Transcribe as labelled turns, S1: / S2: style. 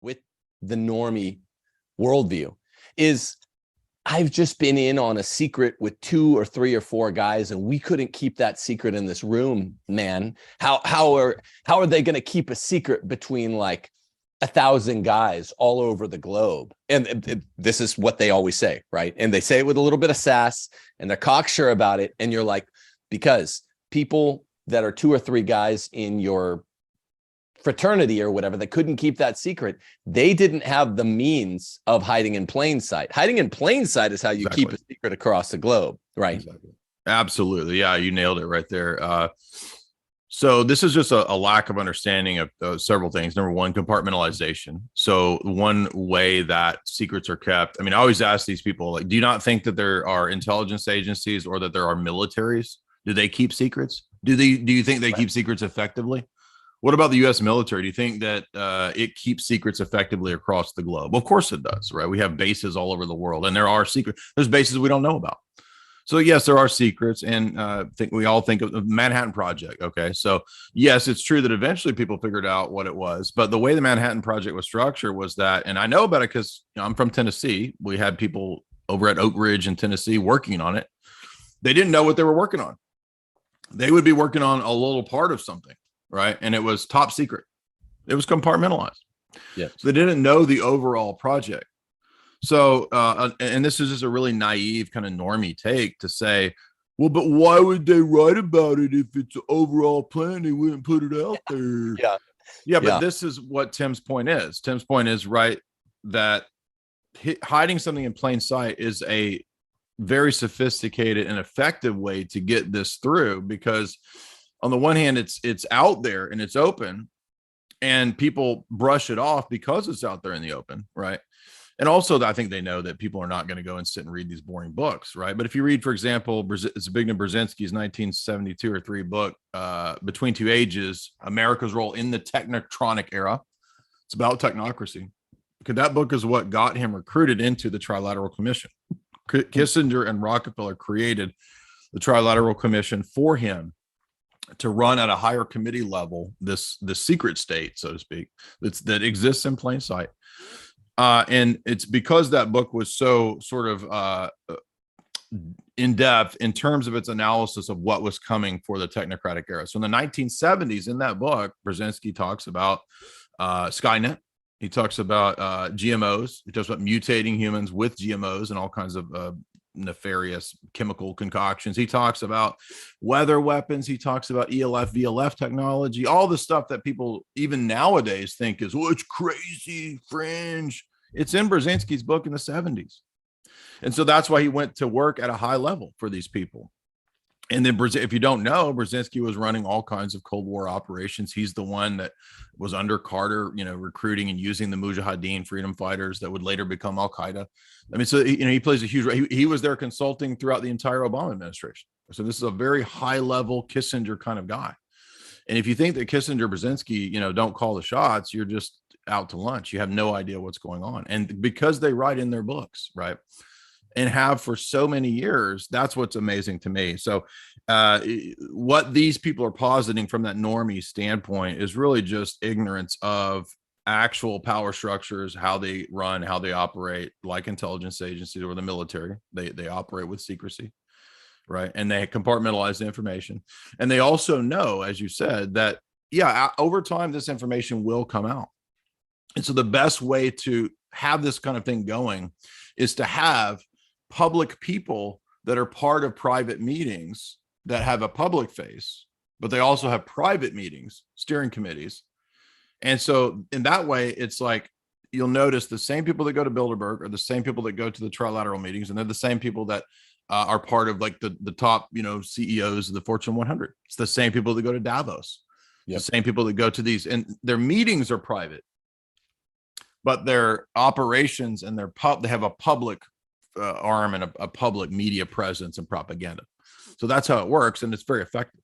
S1: with the Normie worldview is I've just been in on a secret with 2 or 3 or 4 guys, and we couldn't keep that secret in this room, man. How are they going to keep a secret between like 1,000 guys all over the globe? And this is what they always say, right? And they say it with a little bit of sass, and they're cocksure about it. And you're like, because people that are 2 or 3 guys in your fraternity or whatever that couldn't keep that secret, they didn't have the means of hiding in plain sight. Hiding in plain sight is how you keep a secret across the globe, right?
S2: Exactly. Absolutely. Yeah, you nailed it right there. So this is just a lack of understanding of several things. Number one, compartmentalization. So one way that secrets are kept, I mean, I always ask these people, like, do you not think that there are intelligence agencies or that there are militaries? Do they keep secrets? Do you think they keep secrets effectively? What about the U.S. military? Do you think that it keeps secrets effectively across the globe? Well, of course it does, right? We have bases all over the world, and there are secrets. There's bases we don't know about. So yes, there are secrets, and we all think of the Manhattan Project. Okay, so yes, it's true that eventually people figured out what it was, but the way the Manhattan Project was structured was that, and I know about it because I'm from Tennessee. We had people over at Oak Ridge in Tennessee working on it. They didn't know what they were working on. They would be working on a little part of something. Right. And it was top secret. It was compartmentalized.
S1: Yeah.
S2: So they didn't know the overall project. So, and this is just a really naive kind of normie take to say, well, but why would they write about it if it's an overall plan? They wouldn't put it out there. Yeah. But this is what Tim's point is. Tim's point is, right, that hiding something in plain sight is a very sophisticated and effective way to get this through, because on the one hand, it's out there and it's open, and people brush it off because it's out there in the open, right? And also, I think they know that people are not going to go and sit and read these boring books, right? But if you read, for example, Zbigniew Brzezinski's 1972 or 3 book, Between Two Ages, America's Role in the Technocratic Era, it's about technocracy. Because that book is what got him recruited into the Trilateral Commission. Kissinger and Rockefeller created the Trilateral Commission for him to run at a higher committee level, this secret state, so to speak, that exists in plain sight. And it's because that book was so sort of in depth in terms of its analysis of what was coming for the technocratic era. So in the 1970s, in that book, Brzezinski talks about Skynet. He talks about GMOs. He talks about mutating humans with GMOs and all kinds of nefarious chemical concoctions. He talks about weather weapons. He talks about ELF, VLF technology, all the stuff that people even nowadays think is, oh, it's crazy, fringe. It's in Brzezinski's book in the 70s. And so that's why he went to work at a high level for these people. And then, if you don't know, Brzezinski was running all kinds of Cold War operations. He's the one that was under Carter, recruiting and using the Mujahideen freedom fighters that would later become Al Qaeda. I mean, so he plays a huge role. He was there consulting throughout the entire Obama administration. So this is a very high level Kissinger kind of guy. And if you think that Kissinger, Brzezinski, don't call the shots, you're just out to lunch. You have no idea what's going on. And because they write in their books, right, and have for so many years, that's what's amazing to me. So what these people are positing from that normie standpoint is really just ignorance of actual power structures, how they run, how they operate, like intelligence agencies or the military. They operate with secrecy, right? And they compartmentalize the information. And they also know, as you said, that, over time, this information will come out. And so the best way to have this kind of thing going is to have public people that are part of private meetings that have a public face, but they also have private meetings, steering committees. And so in that way, it's like, you'll notice the same people that go to Bilderberg are the same people that go to the trilateral meetings. And they're the same people that are part of like the top, CEOs of the Fortune 100. It's the same people that go to Davos, the same people that go to these, and their meetings are private, but their operations and they have a public arm and a public media presence and propaganda. So that's how it works. And it's very effective.